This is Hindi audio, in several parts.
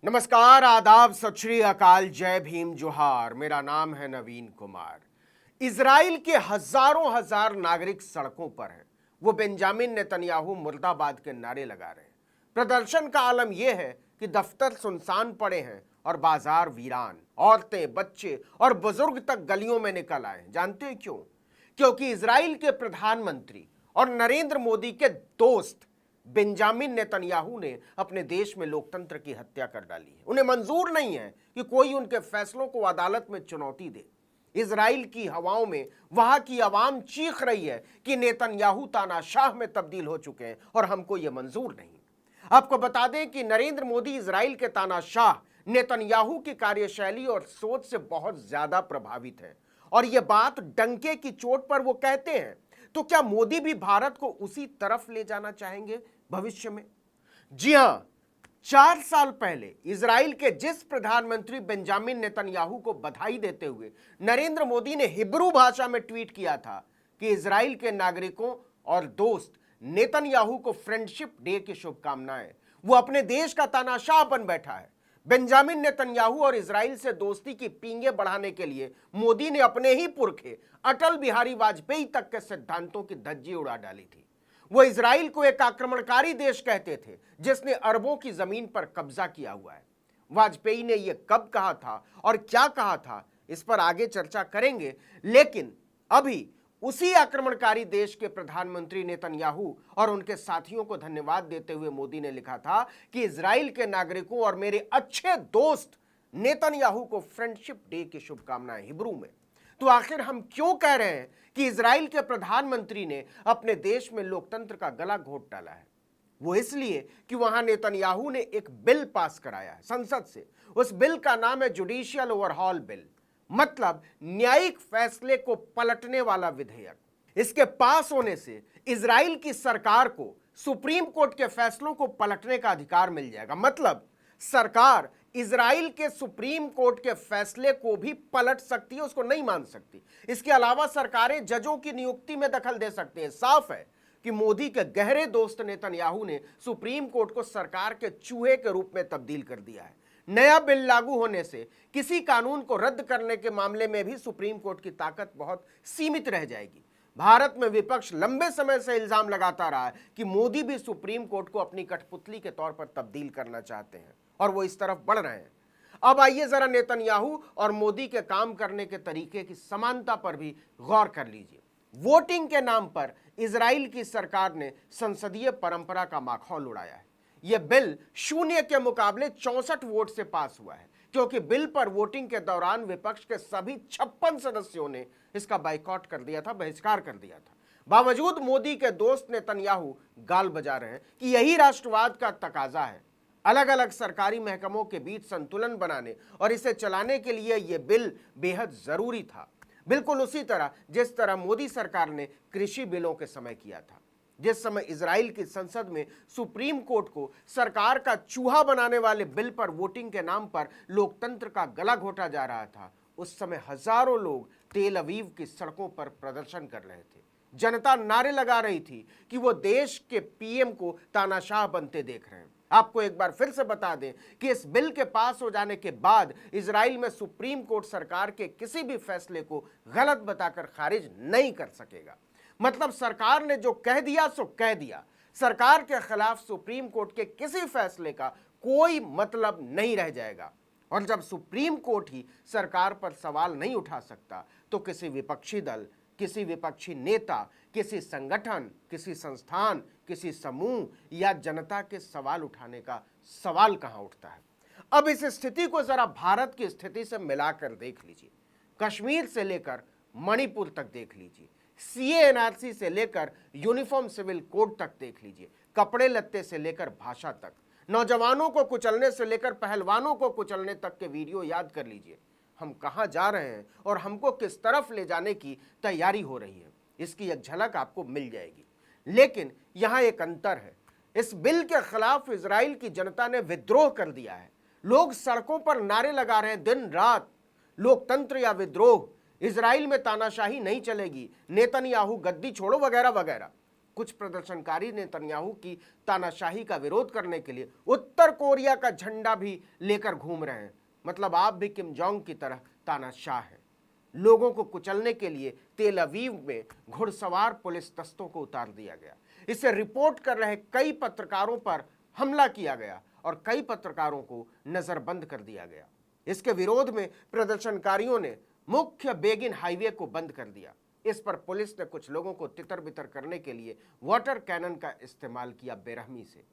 नमस्कार, आदाब, सत श्री अकाल, जय भीम, जोहार। मेरा नाम है नवीन कुमार। इजराइल के हजारों हजार नागरिक सड़कों पर हैं। वो बेंजामिन नेतन्याहू मुर्दाबाद के नारे लगा रहे हैं। प्रदर्शन का आलम यह है कि दफ्तर सुनसान पड़े हैं और बाजार वीरान। औरतें, बच्चे और बुजुर्ग तक गलियों में निकल आए। जानते हैं क्यों? क्योंकि इजराइल के प्रधानमंत्री और नरेंद्र मोदी के दोस्त बेंजामिन नेतन्याहू ने अपने देश में लोकतंत्र की हत्या कर डाली है। उन्हें मंजूर नहीं है कि कोई उनके फैसलों को अदालत में चुनौती दे। इजराइल की हवाओं में वहां की आवाम चीख रही है कि नेतन्याहू तानाशाह में तब्दील हो चुके हैं और हमको यह मंजूर नहीं। आपको बता दें कि नरेंद्र मोदी इजराइल के तानाशाह नेतन्याहू की कार्यशैली और सोच से बहुत ज्यादा प्रभावित है और यह बात डंके की चोट पर वो कहते हैं। तो क्या मोदी भी भारत को उसी तरफ ले जाना चाहेंगे भविष्य में? जी हां, 4 साल पहले इजराइल के जिस प्रधानमंत्री बेंजामिन नेतन्याहू को बधाई देते हुए नरेंद्र मोदी ने हिब्रू भाषा में ट्वीट किया था कि इजराइल के नागरिकों और दोस्त नेतन्याहू को फ्रेंडशिप डे की शुभकामनाएं, वो अपने देश का तानाशाह बन बैठा है। बेंजामिन नेतन्याहू और इजराइल से दोस्ती की पींगे बढ़ाने के लिए मोदी ने अपने ही पुरखे अटल बिहारी वाजपेयी तक के सिद्धांतों की धज्जी उड़ा डाली थी। वो इजराइल को एक आक्रमणकारी देश कहते थे जिसने अरबों की जमीन पर कब्जा किया हुआ है। वाजपेयी ने यह कब कहा था और क्या कहा था, इस पर आगे चर्चा करेंगे। लेकिन अभी उसी आक्रमणकारी देश के प्रधानमंत्री नेतन्याहू और उनके साथियों को धन्यवाद देते हुए मोदी ने लिखा था कि इजराइल के नागरिकों और मेरे अच्छे दोस्त नेतन्याहू को फ्रेंडशिप डे की शुभकामनाएं, हिब्रू में। तो आखिर हम क्यों कह रहे हैं कि इजराइल के प्रधानमंत्री ने अपने देश में लोकतंत्र का गला घोट डाला है? वो इसलिए कि वहां नेतन्याहू ने एक बिल पास कराया है संसद से। उस बिल का नाम है जुडिशियल ओवरहॉल बिल, मतलब न्यायिक फैसले को पलटने वाला विधेयक। इसके पास होने से इजराइल की सरकार को सुप्रीम कोर्ट के फैसलों को पलटने का अधिकार मिल जाएगा। मतलब सरकार इजराइल के सुप्रीम कोर्ट के फैसले को भी पलट सकती है, उसको नहीं मान सकती। इसके अलावा सरकारें जजों की नियुक्ति में दखल दे सकती हैं। साफ है कि मोदी के गहरे दोस्त नेतन्याहू ने सुप्रीम कोर्ट को सरकार के चूहे के रूप में तब्दील कर दिया है। नया बिल लागू होने से किसी कानून को रद्द करने के मामले में भी सुप्रीम कोर्ट की ताकत बहुत सीमित रह जाएगी। भारत में विपक्ष लंबे समय से इल्जाम लगाता रहा है कि मोदी भी सुप्रीम कोर्ट को अपनी कठपुतली के तौर पर तब्दील करना चाहते हैं और वो इस तरफ बढ़ रहे हैं। अब आइए जरा नेतन्याहू और मोदी के काम करने के तरीके की समानता पर भी गौर कर लीजिए। वोटिंग के नाम पर इजराइल की सरकार ने संसदीय परंपरा का माखौल उड़ाया है। यह बिल शून्य के मुकाबले 64 वोट से पास हुआ है, क्योंकि बिल पर वोटिंग के दौरान विपक्ष के सभी 56 सदस्यों ने इसका बाइकआउट कर दिया था, बहिष्कार कर दिया था। बावजूद मोदी के दोस्त नेतन्याहू गाल बजा रहे हैं कि यही राष्ट्रवाद का तकाजा है। अलग अलग सरकारी महकमों के बीच संतुलन बनाने और इसे चलाने के लिए यह बिल बेहद जरूरी था, बिल्कुल उसी तरह जिस तरह मोदी सरकार ने कृषि बिलों के समय किया था। जिस समय इजराइल की संसद में सुप्रीम कोर्ट को सरकार का चूहा बनाने वाले बिल पर वोटिंग के नाम पर लोकतंत्र का गला घोटा जा रहा था, उस समय हजारों लोग तेल अवीव की सड़कों पर प्रदर्शन कर रहे थे। जनता नारे लगा रही थी कि वो देश के पीएम को तानाशाह बनते देख रहे हैं। आपको एक बार फिर से बता दें कि इस बिल के पास हो जाने के बाद इजराइल में सुप्रीम कोर्ट सरकार के किसी भी फैसले को गलत बताकर खारिज नहीं कर सकेगा। मतलब सरकार ने जो कह दिया सो कह दिया। सरकार के खिलाफ सुप्रीम कोर्ट के किसी फैसले का कोई मतलब नहीं रह जाएगा। और जब सुप्रीम कोर्ट ही सरकार पर सवाल नहीं उठा सकता, तो किसी विपक्षी दल, किसी विपक्षी नेता, किसी संगठन, किसी संस्थान, किसी समूह या जनता के सवाल उठाने का सवाल कहां उठता है? अब इस स्थिति को जरा भारत की स्थिति से मिलाकर देख लीजिए। कश्मीर से लेकर मणिपुर तक देख लीजिए, सीए एनआरसी से लेकर यूनिफॉर्म सिविल कोड तक देख लीजिए, कपड़े लत्ते से लेकर भाषा तक, नौजवानों को कुचलने से लेकर पहलवानों को कुचलने तक के वीडियो याद कर लीजिए। हम कहां जा रहे हैं और हमको किस तरफ ले जाने की तैयारी हो रही है, इसकी एक झलक आपको मिल जाएगी। लेकिन यहां एक अंतर है। इस बिल के खिलाफ इजराइल की जनता ने विद्रोह कर दिया है। लोग सड़कों पर नारे लगा रहे हैं दिन रात, लोकतंत्र या विद्रोह, इजराइल में तानाशाही नहीं चलेगी, नेतन्याहू गद्दी छोड़ो, वगैरह वगैरह। कुछ प्रदर्शनकारी नेतन्याहू की तानाशाही का विरोध करने के लिए उत्तर कोरिया का झंडा भी लेकर घूम रहे हैं। मतलब आप भी किम जोंग की तरह तानाशाह हैं। लोगों को कुचलने के लिए तेल अवीव में घुड़सवार पुलिस दस्तों को उतार दिया गया। इसे रिपोर्ट कर रहे कई पत्रकारों पर हमला किया गया और कई पत्रकारों को नजरबंद कर दिया गया। इसके विरोध में प्रदर्शनकारियों ने मुख्य बेगिन हाईवे को बंद कर दिया। इस पर पुलिस ने कुछ लोगों को तितर बितर करने के लिए वाटर कैनन का इस्तेमाल किया बेरहमी से।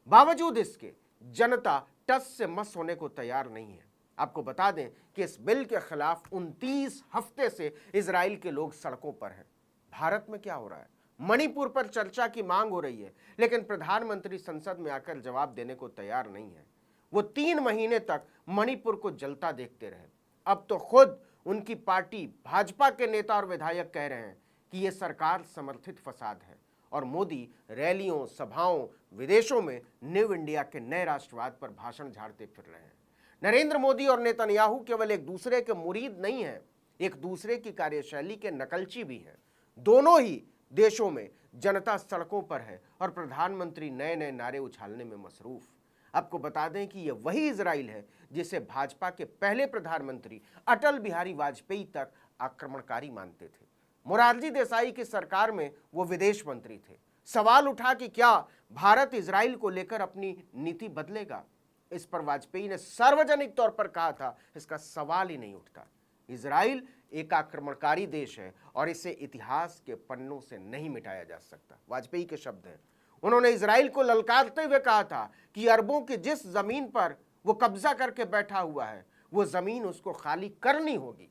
बावजूद इसके जनता टस से मस होने को तैयार नहीं है। आपको बता दें कि इस बिल के खिलाफ 29 हफ्ते से इजराइल के लोग सड़कों पर हैं। भारत में क्या हो रहा है? मणिपुर पर चर्चा की मांग हो रही है, लेकिन प्रधानमंत्री संसद में आकर जवाब देने को तैयार नहीं है। वो 3 महीने तक मणिपुर को जलता देखते रहे। अब तो खुद उनकी पार्टी भाजपा के नेता और विधायक कह रहे हैं कि यह सरकार समर्थित फसाद है और मोदी रैलियों, सभाओं, विदेशों में न्यू इंडिया के नए राष्ट्रवाद पर भाषण झाड़ते फिर रहे हैं। नरेंद्र मोदी और नेतन्याहू केवल एक दूसरे के मुरीद नहीं हैं, एक दूसरे की कार्यशैली के नकलची भी हैं। दोनों ही देशों में जनता सड़कों पर है और प्रधानमंत्री नए नए नारे उछालने में मसरूफ। आपको बता दें कि यह वही इजराइल है जिसे भाजपा के पहले प्रधानमंत्री अटल बिहारी वाजपेयी तक आक्रमणकारी मानते थे। मोरारजी देसाई की सरकार में वो विदेश मंत्री थे। सवाल उठा कि क्या भारत इजराइल को लेकर अपनी नीति बदलेगा? इस पर वाजपेयी ने सार्वजनिक तौर पर कहा था, इसका सवाल ही नहीं उठता। इजराइल एक आक्रमणकारी देश है और इसे इतिहास के पन्नों से नहीं मिटाया जा सकता। वाजपेयी के शब्द हैं। उन्होंने इजराइल को ललकारते हुए कहा था कि अरबों की जिस जमीन पर वो कब्जा करके बैठा हुआ है, वो जमीन उसको खाली करनी होगी।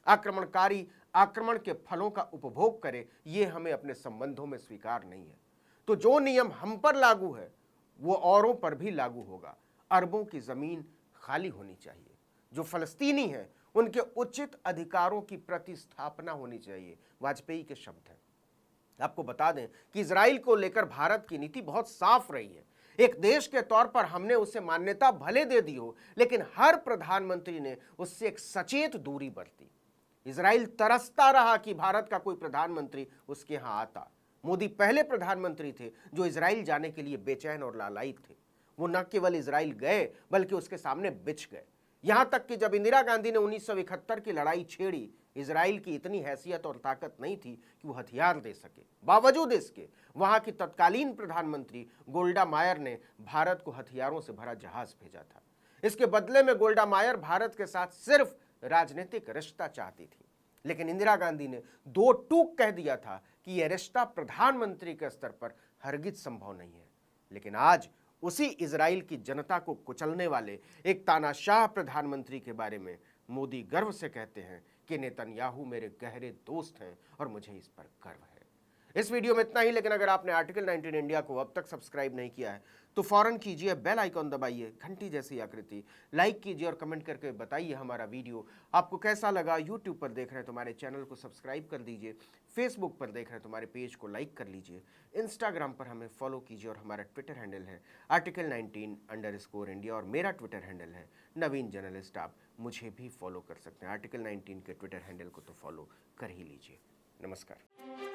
आक्रमणकारी आक्रमण के फलों का उपभोग करे, ये हमें अपने संबंधों में स्वीकार नहीं है। तो जो नियम हम पर लागू है वो औरों पर भी लागू होगा। अरबों की जमीन खाली होनी चाहिए। जो फलस्तीनी हैं उनके उचित अधिकारों की प्रतिस्थापना होनी चाहिए। वाजपेयी के शब्द हैं। आपको बता दें कि इजराइल को लेकर भारत की नीति बहुत साफ रही है। एक देश के तौर पर हमने उसे मान्यता भले दे दी हो, लेकिन हर प्रधानमंत्री ने उससे एक सचेत दूरी बरती। इजराइल तरसता रहा कि भारत का कोई प्रधानमंत्री उसके यहां आता। मोदी पहले प्रधानमंत्री थे जो इजराइल जाने के लिए बेचैन और लालायित थे। वो न केवल इजराइल गए बल्कि उसके सामने बिछ गए। यहां तक कि जब इंदिरा गांधी ने 1971 की लड़ाई छेड़ी, इजराइल की इतनी हैसियत और ताकत नहीं थी कि वो हथियार दे सके। बावजूद इसके वहां की तत्कालीन प्रधानमंत्री गोल्डा मायर ने भारत को हथियारों से भरा जहाज भेजा था। इसके बदले में गोल्डा मायर भारत के साथ सिर्फ राजनीतिक रिश्ता चाहती थी, लेकिन इंदिरा गांधी ने 2 टूक कह दिया था कि यह रिश्ता प्रधानमंत्री के स्तर पर हरगिज संभव नहीं है। लेकिन आज उसी इजराइल की जनता को कुचलने वाले एक तानाशाह प्रधानमंत्री के बारे में मोदी गर्व से कहते हैं कि नेतन्याहू मेरे गहरे दोस्त हैं और मुझे इस पर गर्व है। इस वीडियो में इतना ही, लेकिन अगर आपने आर्टिकल 19 इंडिया को अब तक सब्सक्राइब नहीं किया है तो फौरन कीजिए, बेल आइकॉन दबाइए, घंटी जैसी आकृति, लाइक कीजिए और कमेंट करके बताइए हमारा वीडियो आपको कैसा लगा। यूट्यूब पर देख रहे हैं तो हमारे चैनल को सब्सक्राइब कर दीजिए, फेसबुक पर देख रहे हैं तो हमारे पेज को लाइक कर लीजिए, इंस्टाग्राम पर हमें फॉलो कीजिए और हमारा ट्विटर हैंडल है आर्टिकल 19_इंडिया और मेरा ट्विटर हैंडल है नवीन जर्नलिस्ट। आप मुझे भी फॉलो कर सकते हैं। आर्टिकल 19 के ट्विटर हैंडल को तो फॉलो कर ही लीजिए। नमस्कार।